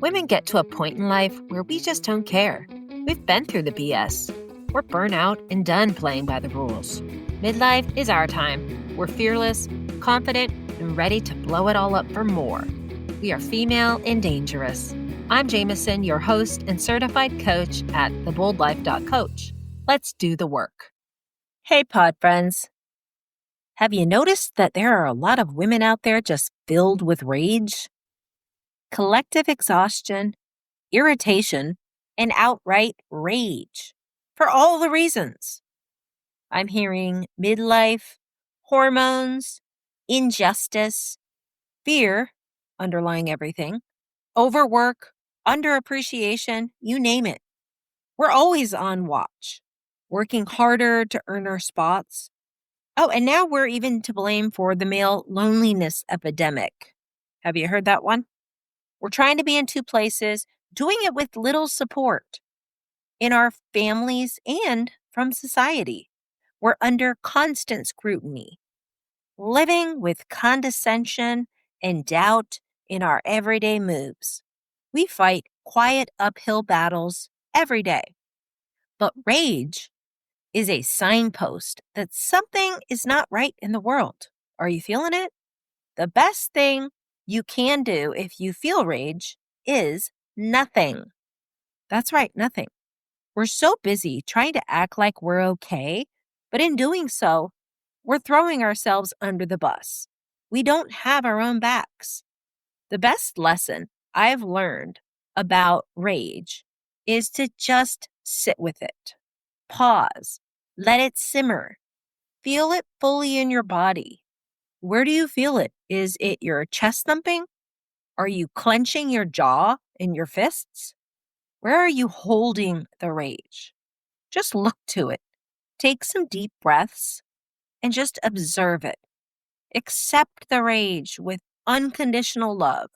Women get to a point in life where we just don't care. We've been through the BS. We're burnout and done playing by the rules. Midlife is our time. We're fearless, confident, and ready to blow it all up for more. We are female and dangerous. I'm Jamesyn, your host and certified coach at theboldlife.coach. Let's do the work. Hey, pod friends. Have you noticed that there are a lot of women out there just filled with rage? Collective exhaustion, irritation, and outright rage for all the reasons. I'm hearing midlife, hormones, injustice, fear underlying everything, overwork, underappreciation, you name it. We're always on watch, working harder to earn our spots. Oh, and now we're even to blame for the male loneliness epidemic. Have you heard that one? We're trying to be in two places, doing it with little support in our families and from society. We're under constant scrutiny, living with condescension and doubt in our everyday moves. We fight quiet uphill battles every day. But rage is a signpost that something is not right in the world. Are you feeling it? The best thing you can do if you feel rage is nothing. That's right, nothing. We're so busy trying to act like we're okay, but in doing so, we're throwing ourselves under the bus. We don't have our own backs. The best lesson I've learned about rage is to just sit with it, pause, let it simmer, feel it fully in your body. Where do you feel it? Is it your chest thumping? Are you clenching your jaw and your fists? Where are you holding the rage? Just look to it. Take some deep breaths and just observe it. Accept the rage with unconditional love.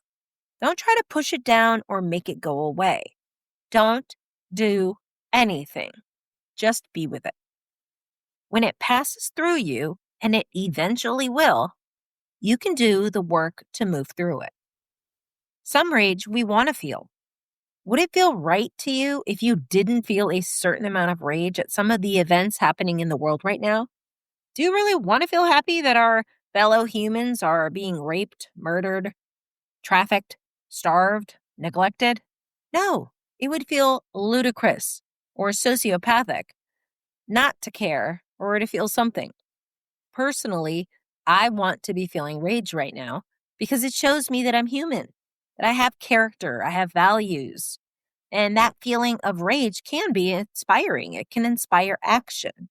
Don't try to push it down or make it go away. Don't do anything. Just be with it. When it passes through you, and it eventually will, you can do the work to move through it. Some rage we want to feel. Would it feel right to you if you didn't feel a certain amount of rage at some of the events happening in the world right now? Do you really want to feel happy that our fellow humans are being raped, murdered, trafficked, starved, neglected? No, it would feel ludicrous or sociopathic not to care or to feel something. Personally, I want to be feeling rage right now because it shows me that I'm human, that I have character, I have values. And that feeling of rage can be inspiring. It can inspire action.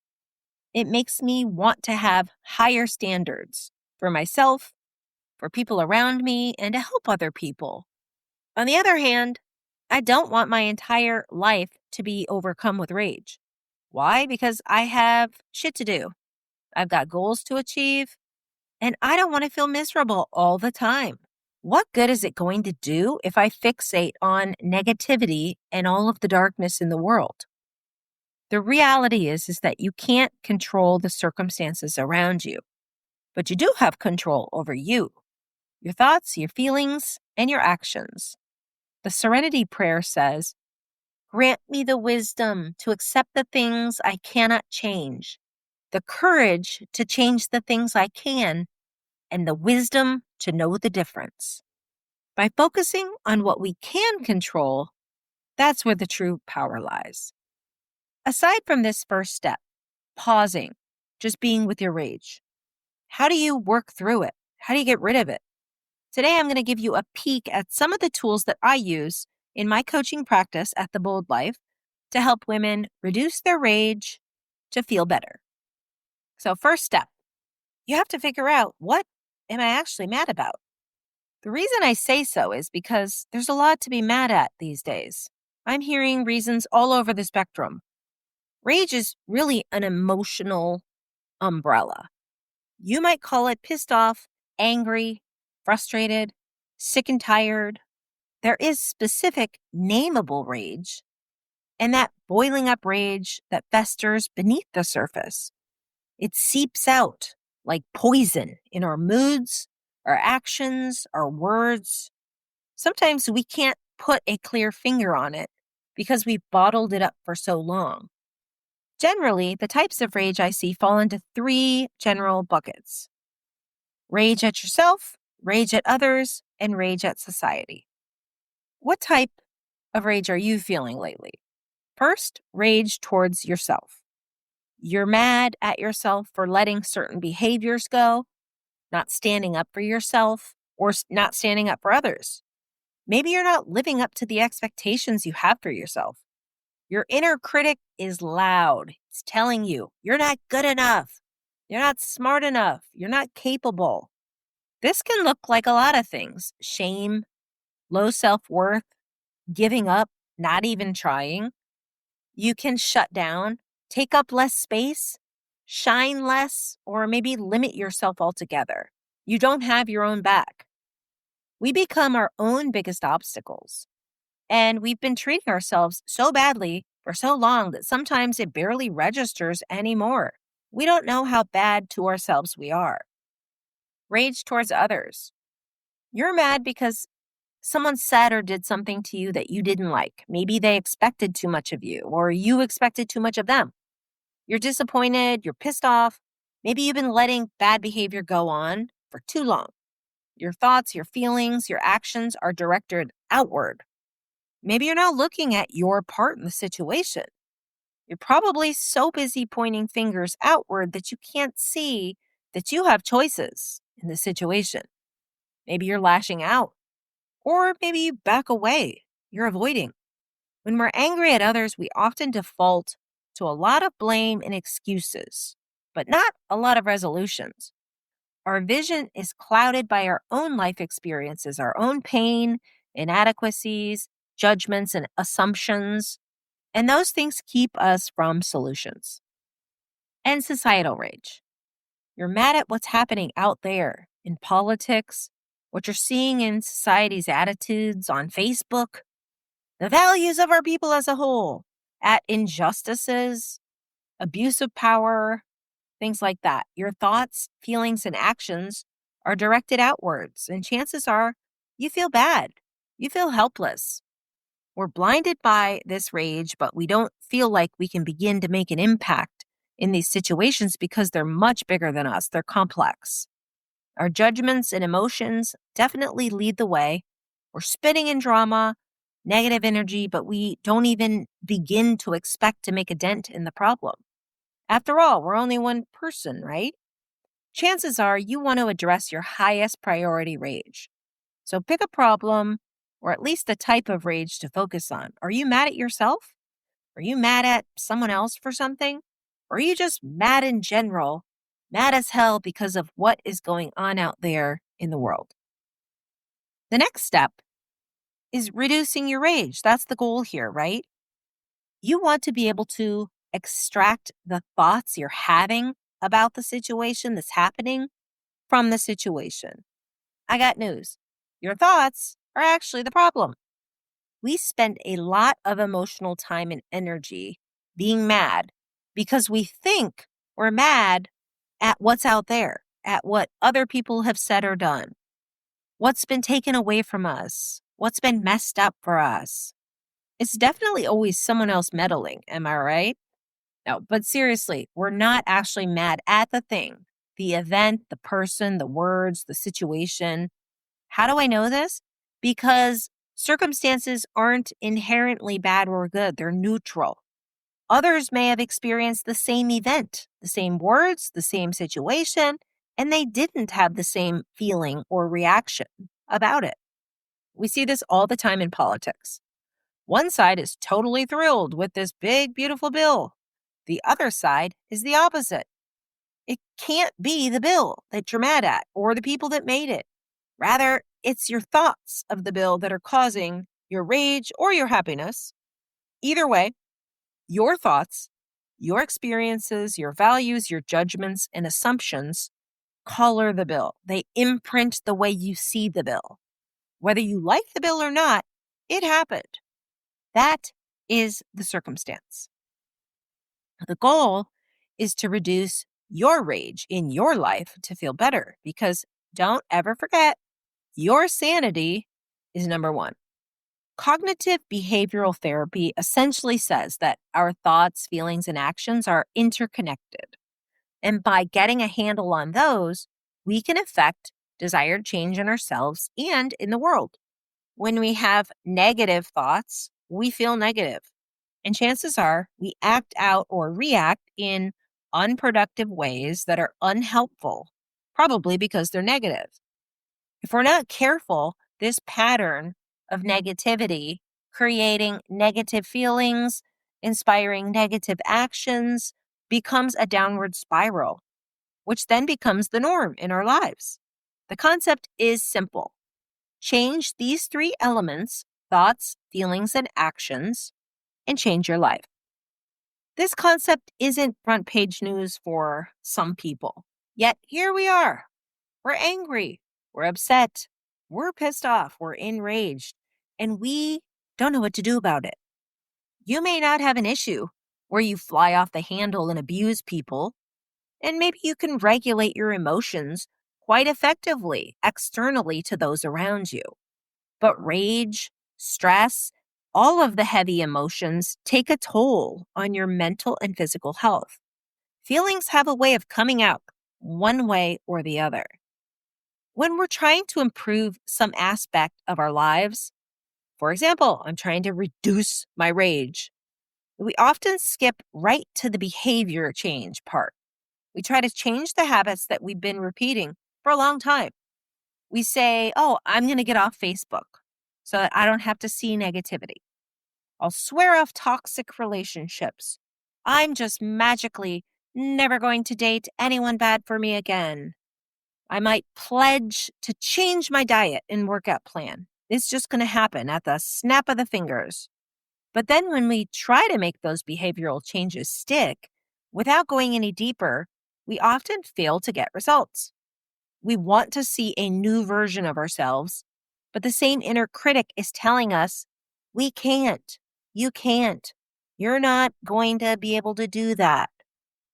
It makes me want to have higher standards for myself, for people around me, and to help other people. On the other hand, I don't want my entire life to be overcome with rage. Why? Because I have shit to do. I've got goals to achieve, and I don't want to feel miserable all the time. What good is it going to do if I fixate on negativity and all of the darkness in the world? The reality is that you can't control the circumstances around you, but you do have control over you, your thoughts, your feelings, and your actions. The Serenity Prayer says, "Grant me the wisdom to accept the things I cannot change, the courage to change the things I can, and the wisdom to know the difference." By focusing on what we can control, that's where the true power lies. Aside from this first step, pausing, just being with your rage, how do you work through it? How do you get rid of it? Today, I'm going to give you a peek at some of the tools that I use in my coaching practice at The Bold Life to help women reduce their rage to feel better. So first step, you have to figure out, what am I actually mad about? The reason I say so is because there's a lot to be mad at these days. I'm hearing reasons all over the spectrum. Rage is really an emotional umbrella. You might call it pissed off, angry, frustrated, sick and tired. There is specific nameable rage, and that boiling up rage that festers beneath the surface. It seeps out like poison in our moods, our actions, our words. Sometimes we can't put a clear finger on it because we've bottled it up for so long. Generally, the types of rage I see fall into 3 general buckets: rage at yourself, rage at others, and rage at society. What type of rage are you feeling lately? First, rage towards yourself. You're mad at yourself for letting certain behaviors go, not standing up for yourself, or not standing up for others. Maybe you're not living up to the expectations you have for yourself. Your inner critic is loud. It's telling you you're not good enough. You're not smart enough. You're not capable. This can look like a lot of things: shame, low self-worth, giving up, not even trying. You can shut down, take up less space, shine less, or maybe limit yourself altogether. You don't have your own back. We become our own biggest obstacles. And we've been treating ourselves so badly for so long that sometimes it barely registers anymore. We don't know how bad to ourselves we are. Rage towards others. You're mad because someone said or did something to you that you didn't like. Maybe they expected too much of you, or you expected too much of them. You're disappointed, you're pissed off. Maybe you've been letting bad behavior go on for too long. Your thoughts, your feelings, your actions are directed outward. Maybe you're not looking at your part in the situation. You're probably so busy pointing fingers outward that you can't see that you have choices in the situation. Maybe you're lashing out, or maybe you back away. You're avoiding. When we're angry at others, we often default to a lot of blame and excuses, but not a lot of resolutions. Our vision is clouded by our own life experiences, our own pain, inadequacies, judgments, and assumptions, and those things keep us from solutions. And societal rage. You're mad at what's happening out there in politics, what you're seeing in society's attitudes on Facebook, the values of our people as a whole, at injustices, abuse of power, things like that. Your thoughts, feelings, and actions are directed outwards, and chances are you feel bad. You feel helpless. We're blinded by this rage, but we don't feel like we can begin to make an impact in these situations because they're much bigger than us. They're complex. Our judgments and emotions definitely lead the way. We're spinning in drama, negative energy, but we don't even begin to expect to make a dent in the problem. After all, we're only one person, right? Chances are you want to address your highest priority rage. So pick a problem, or at least a type of rage to focus on. Are you mad at yourself? Are you mad at someone else for something? Or are you just mad in general, mad as hell because of what is going on out there in the world? The next step is reducing your rage. That's the goal here, right? You want to be able to extract the thoughts you're having about the situation that's happening from the situation. I got news. Your thoughts are actually the problem. We spend a lot of emotional time and energy being mad because we think we're mad at what's out there, at what other people have said or done, what's been taken away from us, what's been messed up for us. It's definitely always someone else meddling, am I right? No, but seriously, we're not actually mad at the thing, the event, the person, the words, the situation. How do I know this? Because circumstances aren't inherently bad or good. They're neutral. Others may have experienced the same event, the same words, the same situation, and they didn't have the same feeling or reaction about it. We see this all the time in politics. One side is totally thrilled with this big, beautiful bill. The other side is the opposite. It can't be the bill that you're mad at or the people that made it. Rather, it's your thoughts of the bill that are causing your rage or your happiness. Either way, your thoughts, your experiences, your values, your judgments, and assumptions color the bill. They imprint the way you see the bill. Whether you like the bill or not, it happened. That is the circumstance. The goal is to reduce your rage in your life to feel better, because don't ever forget, your sanity is number one. Cognitive behavioral therapy essentially says that our thoughts, feelings, and actions are interconnected. And by getting a handle on those, we can affect desired change in ourselves and in the world. When we have negative thoughts, we feel negative. And chances are we act out or react in unproductive ways that are unhelpful, probably because they're negative. If we're not careful, this pattern of negativity, creating negative feelings, inspiring negative actions, becomes a downward spiral, which then becomes the norm in our lives. The concept is simple. Change these three elements, thoughts, feelings, and actions, and change your life. This concept isn't front page news for some people. Yet here we are. We're angry. We're upset. We're pissed off. We're enraged. And we don't know what to do about it. You may not have an issue where you fly off the handle and abuse people. And maybe you can regulate your emotions quite effectively externally to those around you. But rage, stress, all of the heavy emotions take a toll on your mental and physical health. Feelings have a way of coming out one way or the other. When we're trying to improve some aspect of our lives, for example, I'm trying to reduce my rage, we often skip right to the behavior change part. We try to change the habits that we've been repeating for a long time. We say, oh, I'm going to get off Facebook so that I don't have to see negativity. I'll swear off toxic relationships. I'm just magically never going to date anyone bad for me again. I might pledge to change my diet and workout plan. It's just going to happen at the snap of the fingers. But then when we try to make those behavioral changes stick, without going any deeper, we often fail to get results. We want to see a new version of ourselves, but the same inner critic is telling us, we can't, you can't, you're not going to be able to do that.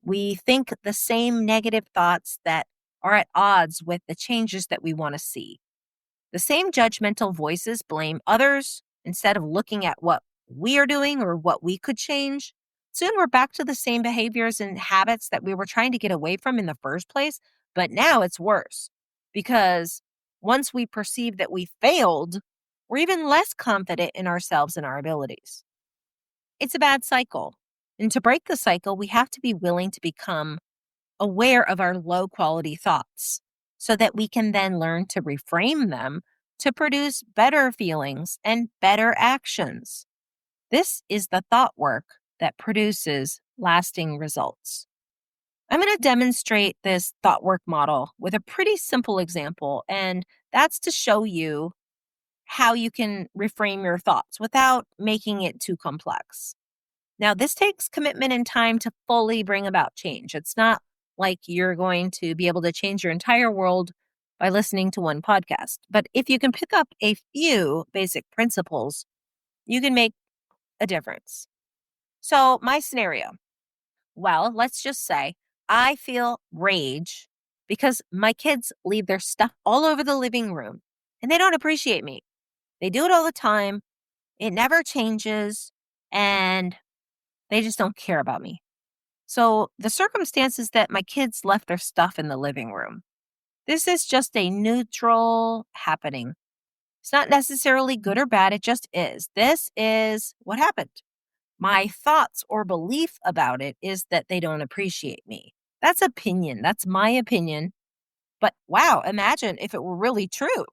We think the same negative thoughts that are at odds with the changes that we want to see. The same judgmental voices blame others instead of looking at what we are doing or what we could change. Soon we're back to the same behaviors and habits that we were trying to get away from in the first place, but now it's worse because once we perceive that we failed, we're even less confident in ourselves and our abilities. It's a bad cycle. And to break the cycle, we have to be willing to become aware of our low quality thoughts so that we can then learn to reframe them to produce better feelings and better actions. This is the thought work that produces lasting results. I'm going to demonstrate this thought work model with a pretty simple example, and that's to show you how you can reframe your thoughts without making it too complex. Now, this takes commitment and time to fully bring about change. It's not like you're going to be able to change your entire world by listening to one podcast. But if you can pick up a few basic principles, you can make a difference. So my scenario, well, let's just say I feel rage because my kids leave their stuff all over the living room and they don't appreciate me. They do it all the time. It never changes and they just don't care about me. So the circumstance is that my kids left their stuff in the living room. This is just a neutral happening. It's not necessarily good or bad. It just is. This is what happened. My thoughts or belief about it is that they don't appreciate me. That's opinion. That's my opinion. But wow, imagine if it were really true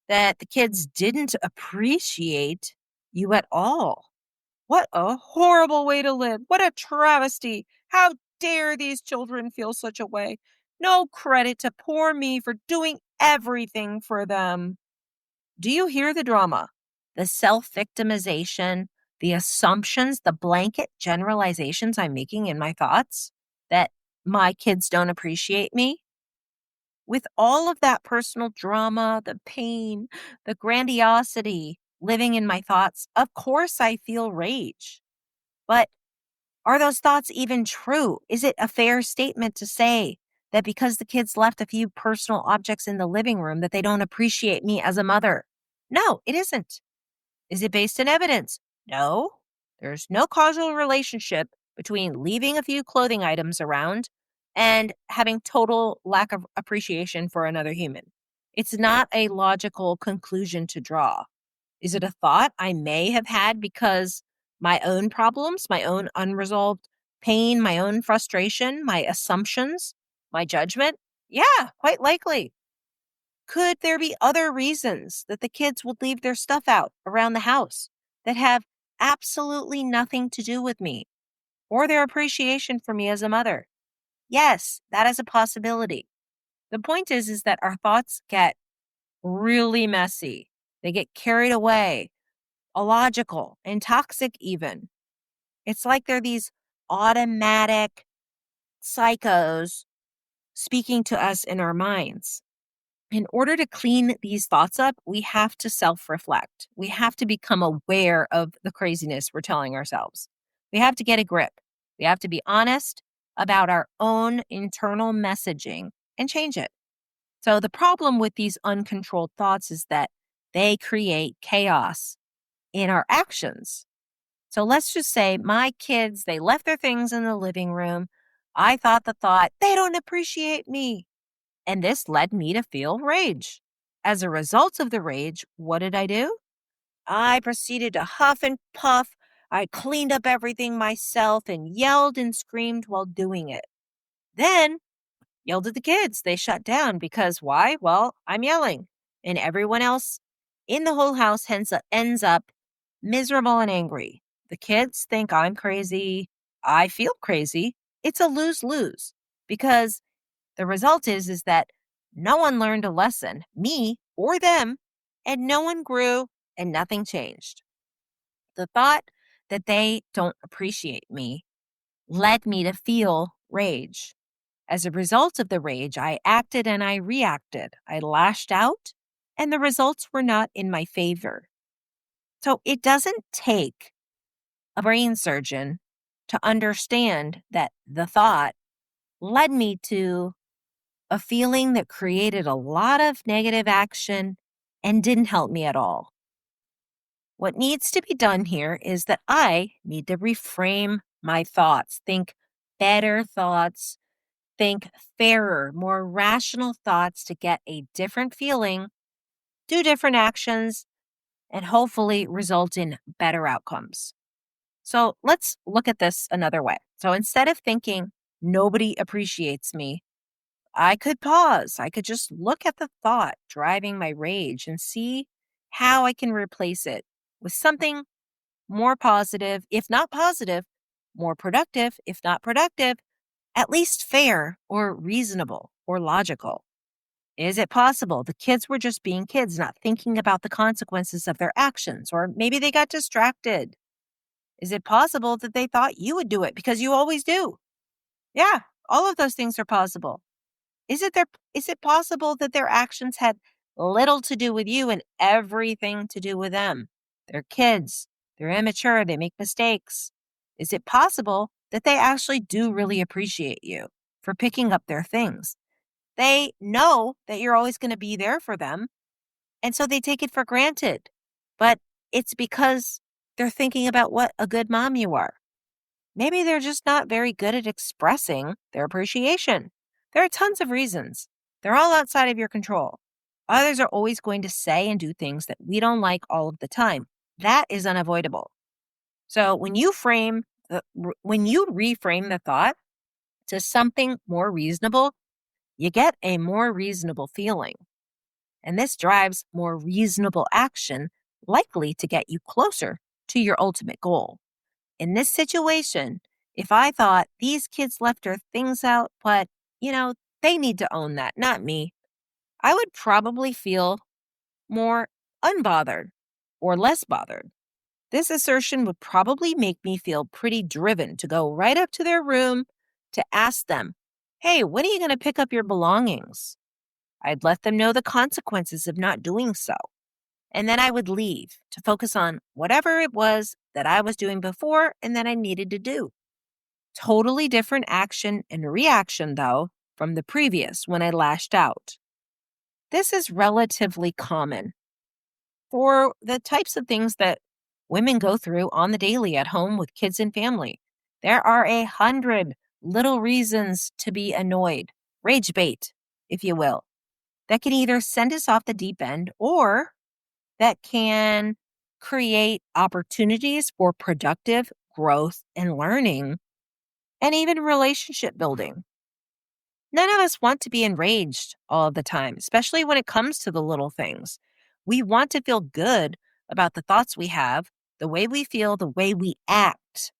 that the kids didn't appreciate you at all. What a horrible way to live. What a travesty. How dare these children feel such a way? No credit to poor me for doing everything for them. Do you hear the drama? The self-victimization, the assumptions, the blanket generalizations I'm making in my thoughts that my kids don't appreciate me? With all of that personal drama, the pain, the grandiosity living in my thoughts, of course I feel rage. But are those thoughts even true? Is it a fair statement to say that because the kids left a few personal objects in the living room that they don't appreciate me as a mother? No, it isn't. Is it based in evidence? No. There's no causal relationship between leaving a few clothing items around and having total lack of appreciation for another human. It's not a logical conclusion to draw. Is it a thought I may have had because my own problems, my own unresolved pain, my own frustration, my assumptions, my judgment? Yeah, quite likely. Could there be other reasons that the kids would leave their stuff out around the house that have absolutely nothing to do with me or their appreciation for me as a mother? Yes, that is a possibility. The point is that our thoughts get really messy. They get carried away, illogical, and toxic even. It's like they're these automatic psychos speaking to us in our minds. In order to clean these thoughts up, we have to self-reflect. We have to become aware of the craziness we're telling ourselves. We have to get a grip. We have to be honest about our own internal messaging and change it. So the problem with these uncontrolled thoughts is that they create chaos in our actions. So let's just say my kids, they left their things in the living room. I thought the thought, they don't appreciate me. And this led me to feel rage. As a result of the rage, what did I do? I proceeded to huff and puff. I cleaned up everything myself and yelled and screamed while doing it. Then yelled at the kids. They shut down because why? Well, I'm yelling. And everyone else in the whole house ends up miserable and angry. The kids think I'm crazy. I feel crazy. It's a lose-lose because the result is that no one learned a lesson, me or them, and no one grew and nothing changed. The thought that they don't appreciate me led me to feel rage. As a result of the rage, I acted and I reacted. I lashed out, and the results were not in my favor. So it doesn't take a brain surgeon to understand that the thought led me to a feeling that created a lot of negative action and didn't help me at all. What needs to be done here is that I need to reframe my thoughts, think better thoughts, think fairer, more rational thoughts to get a different feeling, do different actions, and hopefully result in better outcomes. So let's look at this another way. So instead of thinking nobody appreciates me, I could pause. I could just look at the thought driving my rage and see how I can replace it with something more positive, if not positive, more productive, if not productive, at least fair or reasonable or logical. Is it possible the kids were just being kids, not thinking about the consequences of their actions, or maybe they got distracted? Is it possible that they thought you would do it because you always do? Yeah, all of those things are possible. Is it possible that their actions had little to do with you and everything to do with them? They're kids. They're immature. They make mistakes. Is it possible that they actually do really appreciate you for picking up their things? They know that you're always going to be there for them, and so they take it for granted. But it's because they're thinking about what a good mom you are. Maybe they're just not very good at expressing their appreciation. There are tons of reasons. They're all outside of your control. Others are always going to say and do things that we don't like all of the time. That is unavoidable. So when you reframe the thought to something more reasonable, you get a more reasonable feeling. And this drives more reasonable action, likely to get you closer to your ultimate goal. In this situation, if I thought these kids left their things out, but, they need to own that, not me, I would probably feel more unbothered or less bothered. This assertion would probably make me feel pretty driven to go right up to their room to ask them, hey, when are you going to pick up your belongings? I'd let them know the consequences of not doing so. And then I would leave to focus on whatever it was that I was doing before and that I needed to do. Totally different action and reaction, though, from the previous when I lashed out. This is relatively common. for the types of things that women go through on the daily at home with kids and family. There are 100 little reasons to be annoyed, rage bait, if you will, that can either send us off the deep end or that can create opportunities for productive growth and learning and even relationship building. None of us want to be enraged all of the time, especially when it comes to the little things. We want to feel good about the thoughts we have, the way we feel, the way we act,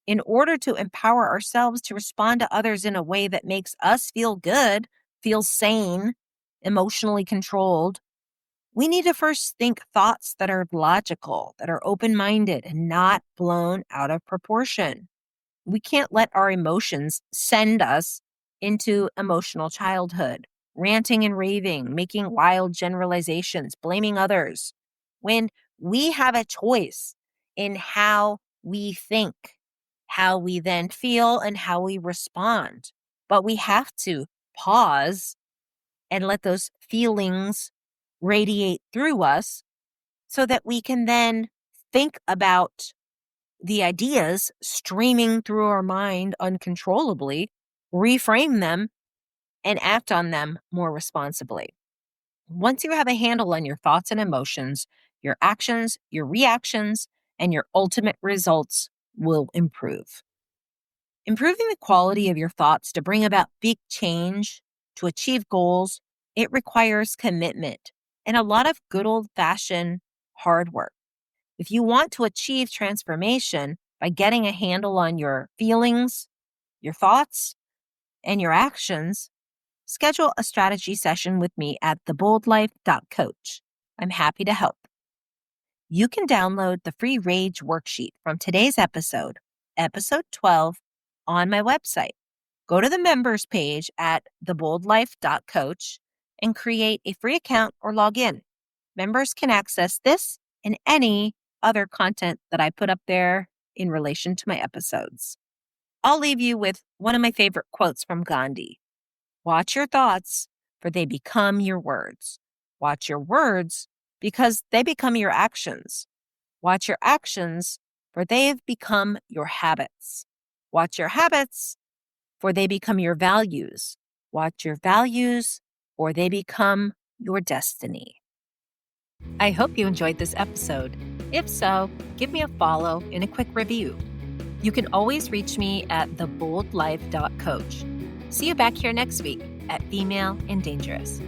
in order to empower ourselves to respond to others in a way that makes us feel good, feel sane, emotionally controlled. We need to first think thoughts that are logical, that are open-minded, and not blown out of proportion. We can't let our emotions send us into emotional childhood, ranting and raving, making wild generalizations, blaming others, when we have a choice in how we think, how we then feel, and how we respond. But we have to pause and let those feelings radiate through us so that we can then think about the ideas streaming through our mind uncontrollably, reframe them, and act on them more responsibly. Once you have a handle on your thoughts and emotions, your actions, your reactions, and your ultimate results will improve. Improving the quality of your thoughts to bring about big change, to achieve goals, it requires commitment and a lot of good old-fashioned hard work. If you want to achieve transformation by getting a handle on your feelings, your thoughts, and your actions, schedule a strategy session with me at theboldlife.coach. I'm happy to help. You can download the free Rage worksheet from today's episode, episode 12, on my website. Go to the members page at theboldlife.coach and create a free account or log in. Members can access this and any other content that I put up there in relation to my episodes. I'll leave you with one of my favorite quotes from Gandhi. Watch your thoughts, for they become your words. Watch your words, because they become your actions. Watch your actions, for they have become your habits. Watch your habits, for they become your values. Watch your values, or they become your destiny. I hope you enjoyed this episode. If so, give me a follow and a quick review. You can always reach me at theboldlife.coach. See you back here next week at Female and Dangerous.